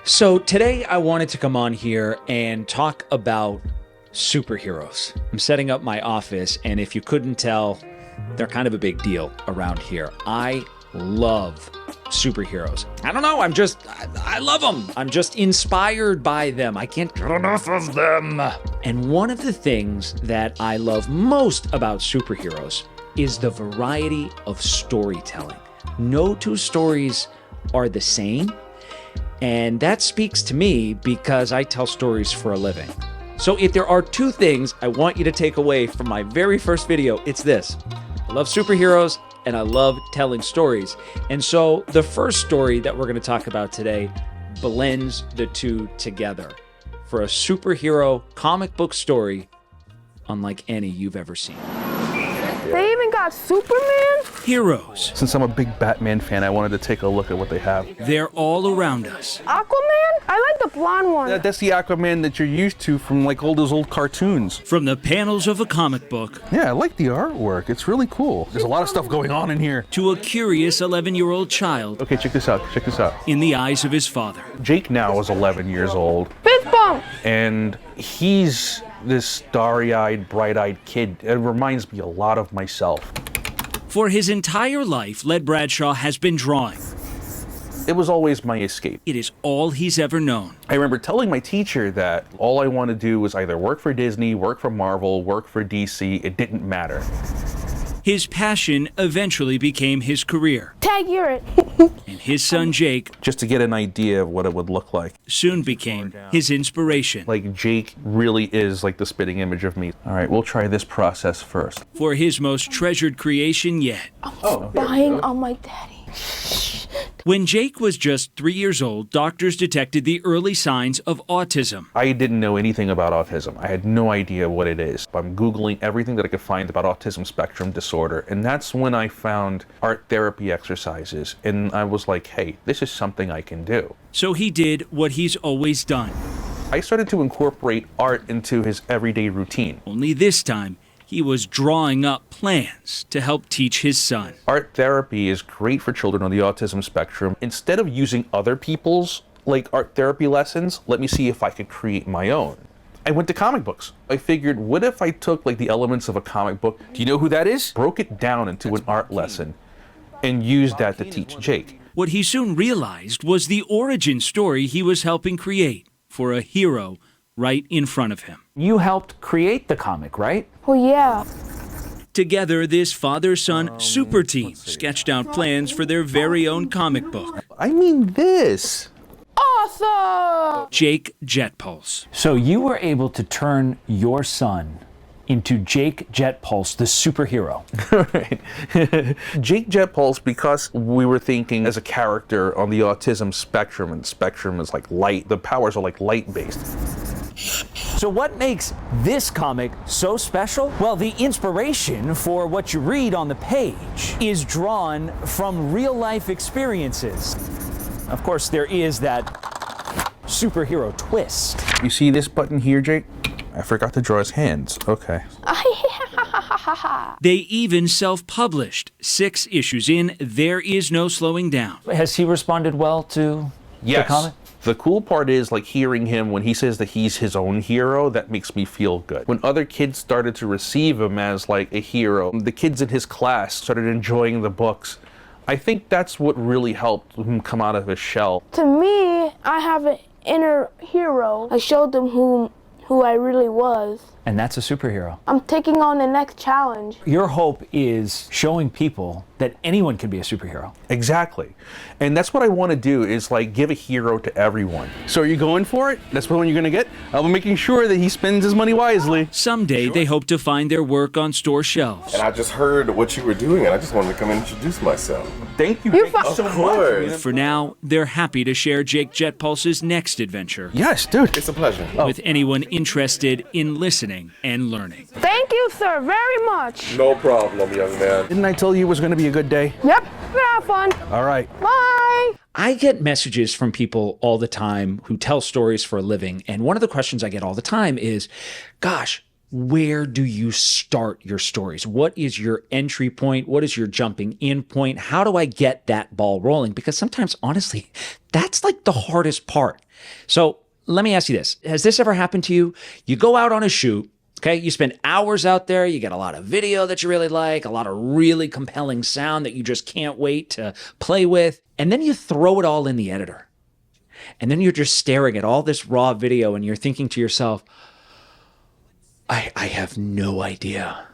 So today I wanted to come on here and talk about superheroes. I'm setting up my office, and if you couldn't tell, they're kind of a big deal around here. I love superheroes. I don't know, I love them. I'm just inspired by them. I can't get enough of them. And one of the things that I love most about superheroes is the variety of storytelling. No two stories are the same. And that speaks to me because I tell stories for a living. So if there are two things I want you to take away from my very first video, it's this. I love superheroes and I love telling stories. And so the first story that we're going to talk about today blends the two together for a superhero comic book story unlike any you've ever seen. They even got Superman? Heroes. Since I'm a big Batman fan, I wanted to take a look at what they have. They're all around us. Aquaman? I like the blonde one. That's the Aquaman that you're used to from like all those old cartoons. From the panels of a comic book Yeah, I like the artwork. It's really cool. There's a lot of stuff going on in here. to a curious 11-year-old child Okay, check this out. Check this out. in the eyes of his father. Jake now is 11 years old, Fist bump! and he's this starry-eyed, bright-eyed kid. It reminds me a lot of myself. For his entire life, Led Bradshaw has been drawing. It was always my escape. It is all he's ever known. I remember telling my teacher that all I want to do was either work for Disney, work for Marvel, work for DC. It didn't matter. His passion eventually became his career, Tag, you're it. and his son Jake Just to get an idea of what it would look like. soon became his inspiration. Like, Jake really is like the spitting image of me. All right, we'll try this process first. For his most treasured creation yet. Spying on my daddy. When Jake was just 3 years old, doctors detected the early signs of autism. I didn't know anything about autism. I had no idea what it is. I'm Googling everything that I could find about autism spectrum disorder, and that's when I found art therapy exercises, and I was like, hey, this is something I can do. So he did what he's always done. I started to incorporate art into his everyday routine. Only this time, he was drawing up plans to help teach his son. Art therapy is great for children on the autism spectrum. Instead of using other people's art therapy lessons, let me see if I could create my own. I went to comic books. I figured, what if I took the elements of a comic book, do you know who that is? Broke it down into an art lesson and used that to teach Jake. What he soon realized was the origin story he was helping create for a hero right in front of him. You helped create the comic, right? Well, yeah. Together, this father-son super team sketched out plans for their very own comic book, I mean this. Awesome! Jake Jetpulse. So you were able to turn your son into Jake Jetpulse, the superhero. Right. Jake Jetpulse, because we were thinking as a character on the autism spectrum, and spectrum is like light, the powers are like light-based. So what makes this comic so special? Well, the inspiration for what you read on the page is drawn from real-life experiences. Of course, there is that superhero twist. You see this button here, Jake? I forgot to draw his hands. Okay. They even self-published 6 issues in There Is No Slowing Down. Has he responded well to the comic? The cool part is hearing him when he says that he's his own hero, that makes me feel good. When other kids started to receive him as a hero, the kids in his class started enjoying the books. I think that's what really helped him come out of his shell. To me, I have an inner hero. I showed them who I really was. And that's a superhero. I'm taking on the next challenge. Your hope is showing people that anyone can be a superhero. Exactly. And that's what I want to do is give a hero to everyone. So are you going for it? That's what you're going to get? I'm making sure that he spends his money wisely. Someday they hope to find their work on store shelves. And I just heard what you were doing, and I just wanted to come and introduce myself. Thank you. You're Thank you so Of course. much. For now, they're happy to share Jake Jetpulse's next adventure Yes, dude. It's a pleasure. with anyone interested in listening and learning. Thank you, sir, very much. No problem, young man. Didn't I tell you it was going to be a good day? Yep, have fun. All right. Bye. I get messages from people all the time who tell stories for a living. And one of the questions I get all the time is, gosh, where do you start your stories? What is your entry point? What is your jumping in point? How do I get that ball rolling? Because sometimes, honestly, that's like the hardest part. So let me ask you this. Has this ever happened to you? You go out on a shoot, okay? You spend hours out there. You get a lot of video that you really like, a lot of really compelling sound that you just can't wait to play with. And then you throw it all in the editor. And then you're just staring at all this raw video and you're thinking to yourself, I have no idea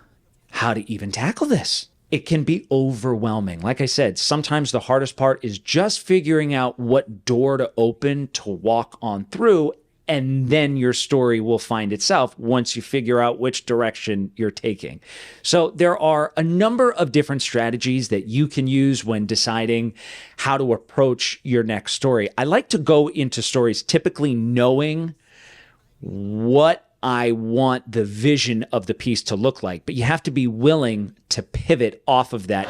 how to even tackle this. It can be overwhelming. Like I said, sometimes the hardest part is just figuring out what door to open to walk on through, and then your story will find itself once you figure out which direction you're taking. So there are a number of different strategies that you can use when deciding how to approach your next story. I like to go into stories typically knowing what I want the vision of the piece to look like, but you have to be willing to pivot off of that.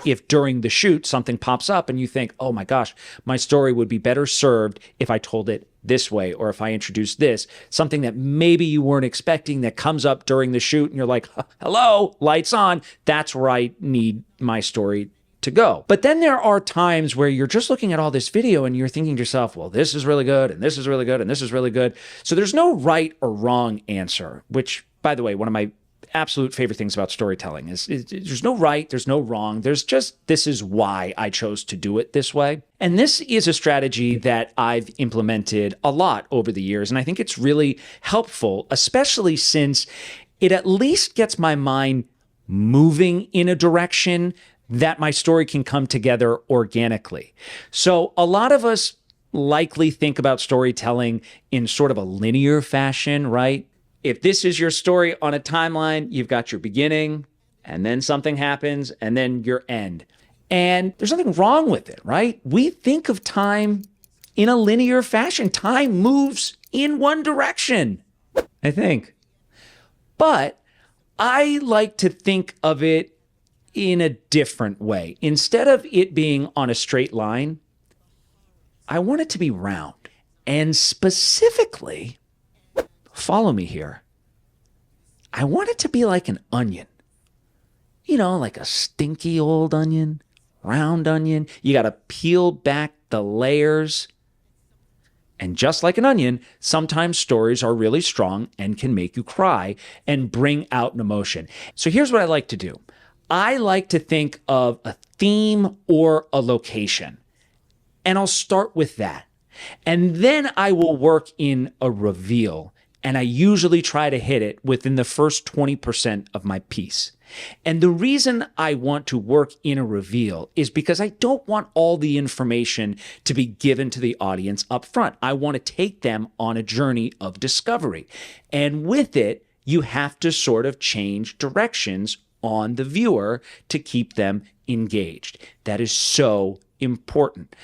If during the shoot something pops up and you think, oh my gosh, my story would be better served if I told it this way, or if I introduced this, something that maybe you weren't expecting that comes up during the shoot and you're like, hello, lights on, that's where I need my story to go. But then there are times where you're just looking at all this video and you're thinking to yourself, well, this is really good, and this is really good, and this is really good. So there's no right or wrong answer, which, by the way, one of my absolute favorite things about storytelling is there's no right, there's no wrong. There's just, this is why I chose to do it this way. And this is a strategy that I've implemented a lot over the years. And I think it's really helpful, especially since it at least gets my mind moving in a direction that my story can come together organically. So a lot of us likely think about storytelling in sort of a linear fashion, right? If this is your story on a timeline, you've got your beginning, and then something happens, and then your end. And there's nothing wrong with it, right? We think of time in a linear fashion. Time moves in one direction, I think. But I like to think of it in a different way. Instead of it being on a straight line, I want it to be round. And specifically, follow me here, I want it to be like an onion. You know, like a stinky old onion, round onion. You got to peel back the layers. And just like an onion, sometimes stories are really strong and can make you cry and bring out an emotion. So here's what I like to do. I like to think of a theme or a location, and I'll start with that. And then I will work in a reveal, and I usually try to hit it within the first 20% of my piece. And the reason I want to work in a reveal is because I don't want all the information to be given to the audience up front. I want to take them on a journey of discovery. And with it, you have to sort of change directions on the viewer to keep them engaged. That is so important.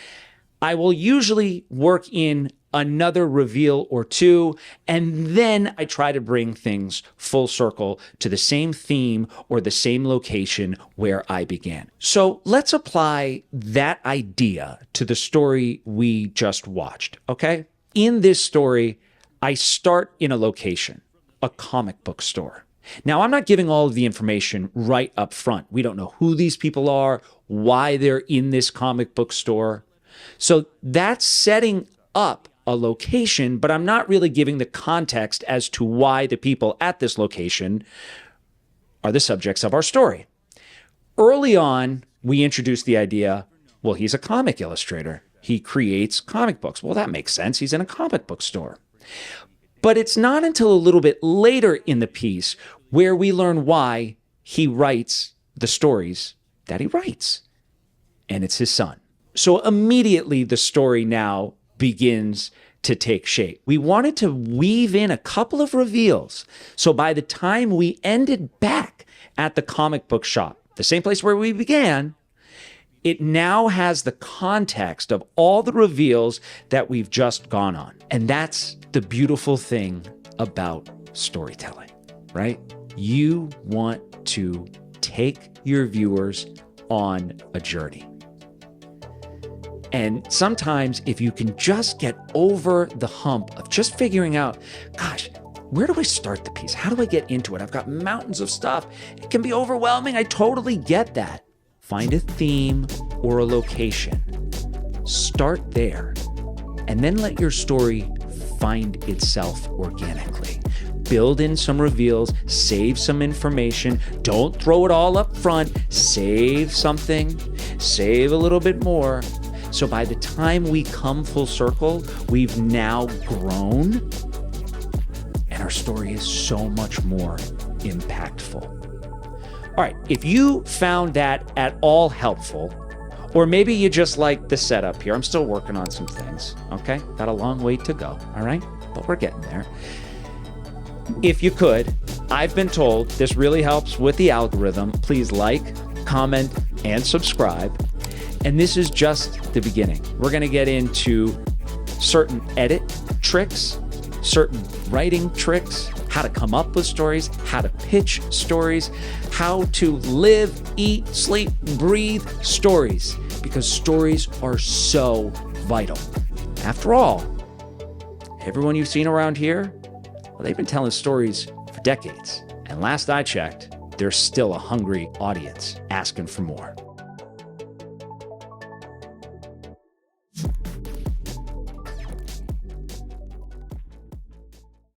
I will usually work in another reveal or two, and then I try to bring things full circle to the same theme or the same location where I began. So let's apply that idea to the story we just watched, okay? In this story, I start in a location, a comic book store. Now, I'm not giving all of the information right up front. We don't know who these people are, why they're in this comic book store. So that's setting up a location, but I'm not really giving the context as to why the people at this location are the subjects of our story. Early on, we introduced the idea, well, he's a comic illustrator. He creates comic books. Well, that makes sense. He's in a comic book store. But it's not until a little bit later in the piece where we learn why he writes the stories that he writes. And it's his son. So immediately the story now begins to take shape. We wanted to weave in a couple of reveals. So by the time we ended back at the comic book shop, the same place where we began, it now has the context of all the reveals that we've just gone on. And that's the beautiful thing about storytelling, right? You want to take your viewers on a journey. And sometimes if you can just get over the hump of just figuring out, gosh, where do I start the piece? How do I get into it? I've got mountains of stuff. It can be overwhelming. I totally get that. Find a theme or a location. Start there, and then let your story find itself organically. Build in some reveals, save some information. Don't throw it all up front. Save something, save a little bit more. So by the time we come full circle, we've now grown, and our story is so much more impactful. All right, if you found that at all helpful, or maybe you just like the setup here, I'm still working on some things, okay? Got a long way to go, all right? But we're getting there. If you could, I've been told this really helps with the algorithm. Please like, comment, and subscribe. And this is just the beginning. We're going to get into certain edit tricks, certain writing tricks, how to come up with stories, how to pitch stories, how to live, eat, sleep, breathe stories, because stories are so vital. After all, everyone you've seen around here, well, they've been telling stories for decades. And last I checked, there's still a hungry audience asking for more.